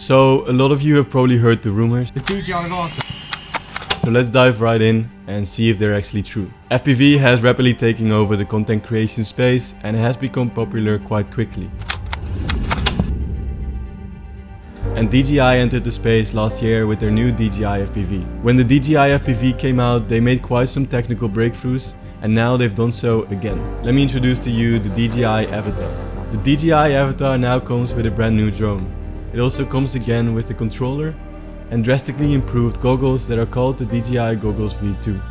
So a lot of you have probably heard the rumors. The DJI Avata. So let's dive right in and see if they're actually true. FPV has rapidly taken over the content creation space and has become popular quite quickly. And DJI entered the space last year with their new DJI FPV. When the DJI FPV came out, they made quite some technical breakthroughs, and now they've done so again. Let me introduce to you the DJI Avata. The DJI Avata now comes with a brand new drone. It also comes again with a controller and drastically improved goggles that are called the DJI Goggles V2.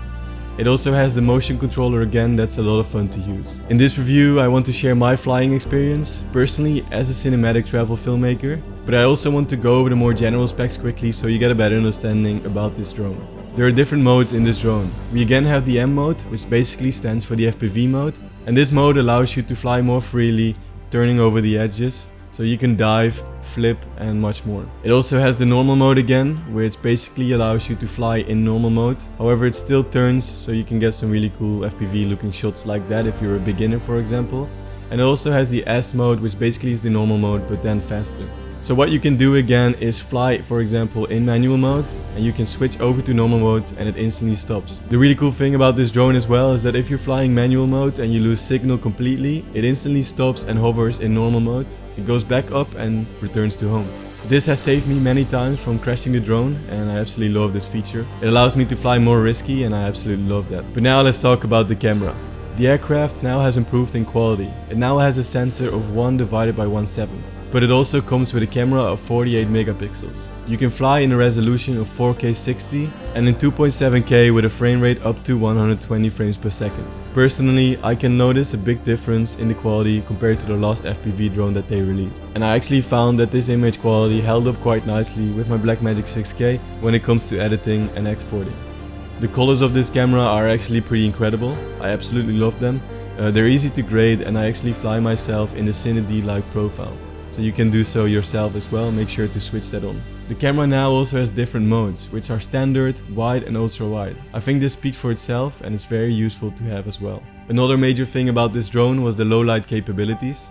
It also has the motion controller again, that's a lot of fun to use. In this review I want to share my flying experience, personally as a cinematic travel filmmaker, but I also want to go over the more general specs quickly so you get a better understanding about this drone. There are different modes in this drone. We again have the M mode, which basically stands for the FPV mode, and this mode allows you to fly more freely, turning over the edges, so you can dive, flip and much more. It also has the normal mode again, which basically allows you to fly in normal mode. However, it still turns, so you can get some really cool FPV looking shots like that if you're a beginner, for example. And it also has the S mode, which basically is the normal mode but then faster. So what you can do again is fly, for example, in manual mode, and you can switch over to normal mode and it instantly stops. The really cool thing about this drone as well is that if you're flying manual mode and you lose signal completely, it instantly stops and hovers in normal mode. It goes back up and returns to home. This has saved me many times from crashing the drone, and I absolutely love this feature. It allows me to fly more risky and I absolutely love that. But now let's talk about the camera. The aircraft now has improved in quality. It now has a sensor of 1 divided by 1/7. But it also comes with a camera of 48 megapixels. You can fly in a resolution of 4K 60 and in 2.7K with a frame rate up to 120 frames per second. Personally, I can notice a big difference in the quality compared to the last FPV drone that they released. And I actually found that this image quality held up quite nicely with my Blackmagic 6K when it comes to editing and exporting. The colors of this camera are actually pretty incredible. I absolutely love them. They're easy to grade and I actually fly myself in the Cine-D-like profile. So you can do so yourself as well, make sure to switch that on. The camera now also has different modes, which are standard, wide and ultra wide. I think this speaks for itself and it's very useful to have as well. Another major thing about this drone was the low light capabilities.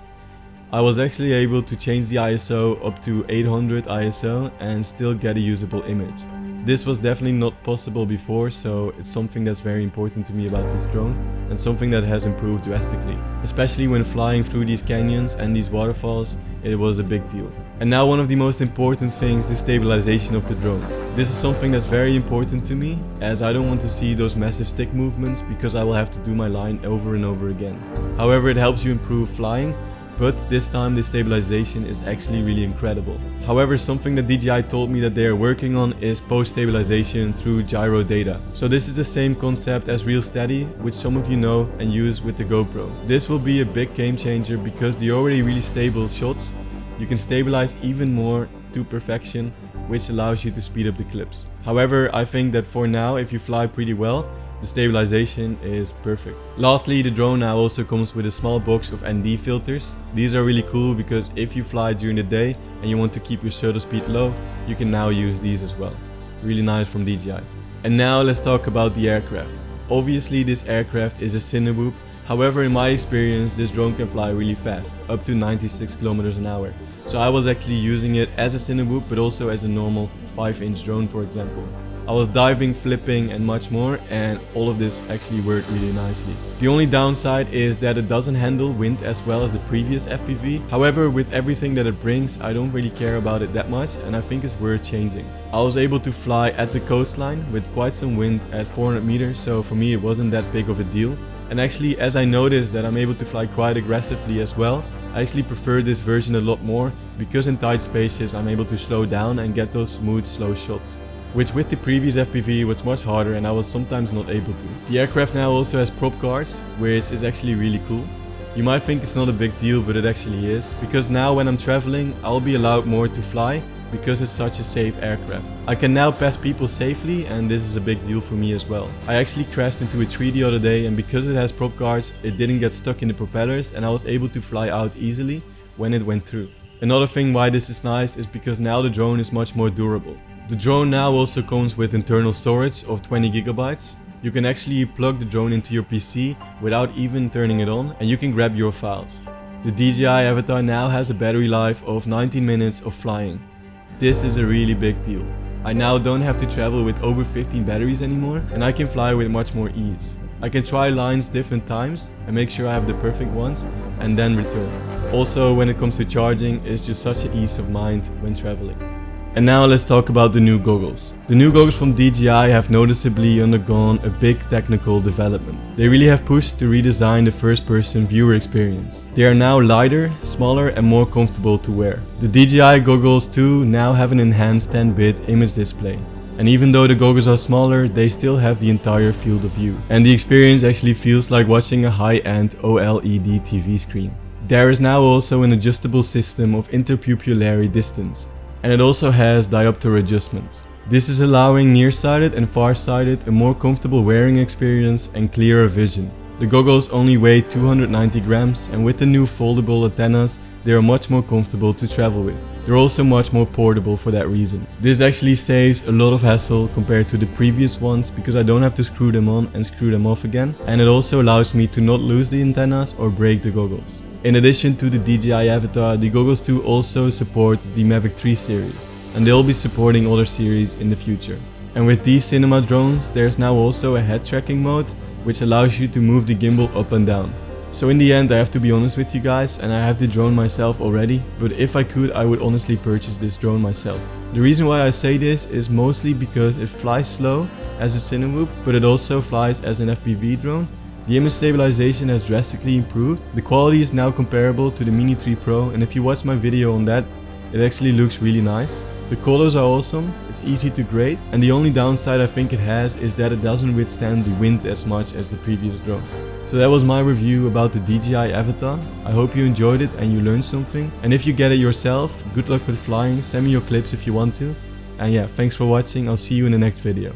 I was actually able to change the ISO up to 800 ISO and still get a usable image. This was definitely not possible before, so it's something that's very important to me about this drone and something that has improved drastically. Especially when flying through these canyons and these waterfalls, it was a big deal. And now one of the most important things, the stabilization of the drone. This is something that's very important to me, as I don't want to see those massive stick movements because I will have to do my line over and over again. However, it helps you improve flying, but this time the stabilization is actually really incredible. However, something that DJI told me that they are working on is post-stabilization through gyro data. So this is the same concept as rocksteady, which some of you know and use with the GoPro. This will be a big game changer because the already really stable shots, you can stabilize even more to perfection, which allows you to speed up the clips. However, I think that for now, if you fly pretty well, the stabilization is perfect. Lastly, the drone now also comes with a small box of ND filters. These are really cool because if you fly during the day and you want to keep your shutter speed low, you can now use these as well. Really nice from DJI. And now let's talk about the aircraft. Obviously this aircraft is a Cinewhoop. However, in my experience, this drone can fly really fast, up to 96 kilometers an hour. So I was actually using it as a Cinewhoop, but also as a normal 5-inch drone, for example. I was diving, flipping and much more, and all of this actually worked really nicely. The only downside is that it doesn't handle wind as well as the previous FPV. However, with everything that it brings, I don't really care about it that much and I think it's worth changing. I was able to fly at the coastline with quite some wind at 400 meters, so for me it wasn't that big of a deal. And actually, as I noticed that I'm able to fly quite aggressively as well, I actually prefer this version a lot more because in tight spaces I'm able to slow down and get those smooth, slow shots, which with the previous FPV was much harder and I was sometimes not able to. The aircraft now also has prop guards, which is actually really cool. You might think it's not a big deal, but it actually is, because now when I'm traveling, I'll be allowed more to fly because it's such a safe aircraft. I can now pass people safely and this is a big deal for me as well. I actually crashed into a tree the other day and because it has prop guards, it didn't get stuck in the propellers and I was able to fly out easily when it went through. Another thing why this is nice is because now the drone is much more durable. The drone now also comes with internal storage of 20 gigabytes. You can actually plug the drone into your PC without even turning it on and you can grab your files. The DJI Avata now has a battery life of 19 minutes of flying. This is a really big deal. I now don't have to travel with over 15 batteries anymore, and I can fly with much more ease. I can try lines different times and make sure I have the perfect ones and then return. Also, when it comes to charging, it's just such an ease of mind when traveling. And now let's talk about the new goggles. The new goggles from DJI have noticeably undergone a big technical development. They really have pushed to redesign the first-person viewer experience. They are now lighter, smaller and more comfortable to wear. The DJI Goggles 2 now have an enhanced 10-bit image display. And even though the goggles are smaller, they still have the entire field of view. And the experience actually feels like watching a high-end OLED TV screen. There is now also an adjustable system of interpupillary distance. And it also has diopter adjustments. This is allowing nearsighted and farsighted a more comfortable wearing experience and clearer vision. The goggles only weigh 290 grams, and with the new foldable antennas, they are much more comfortable to travel with. They're also much more portable for that reason. This actually saves a lot of hassle compared to the previous ones because I don't have to screw them on and screw them off again, and it also allows me to not lose the antennas or break the goggles. In addition to the DJI Avata, the Goggles 2 also support the Mavic 3 series, and they'll be supporting other series in the future. And with these cinema drones, there's now also a head tracking mode, which allows you to move the gimbal up and down. So in the end, I have to be honest with you guys, and I have the drone myself already, but if I could, I would honestly purchase this drone myself. The reason why I say this is mostly because it flies slow as a Cinewoop, but it also flies as an FPV drone. The image stabilization has drastically improved. The quality is now comparable to the Mini 3 Pro, and if you watch my video on that, it actually looks really nice. The colors are awesome, it's easy to grade, and the only downside I think it has is that it doesn't withstand the wind as much as the previous drones. So that was my review about the DJI Avata. I hope you enjoyed it and you learned something. And if you get it yourself, good luck with flying, send me your clips if you want to. And yeah, thanks for watching, I'll see you in the next video.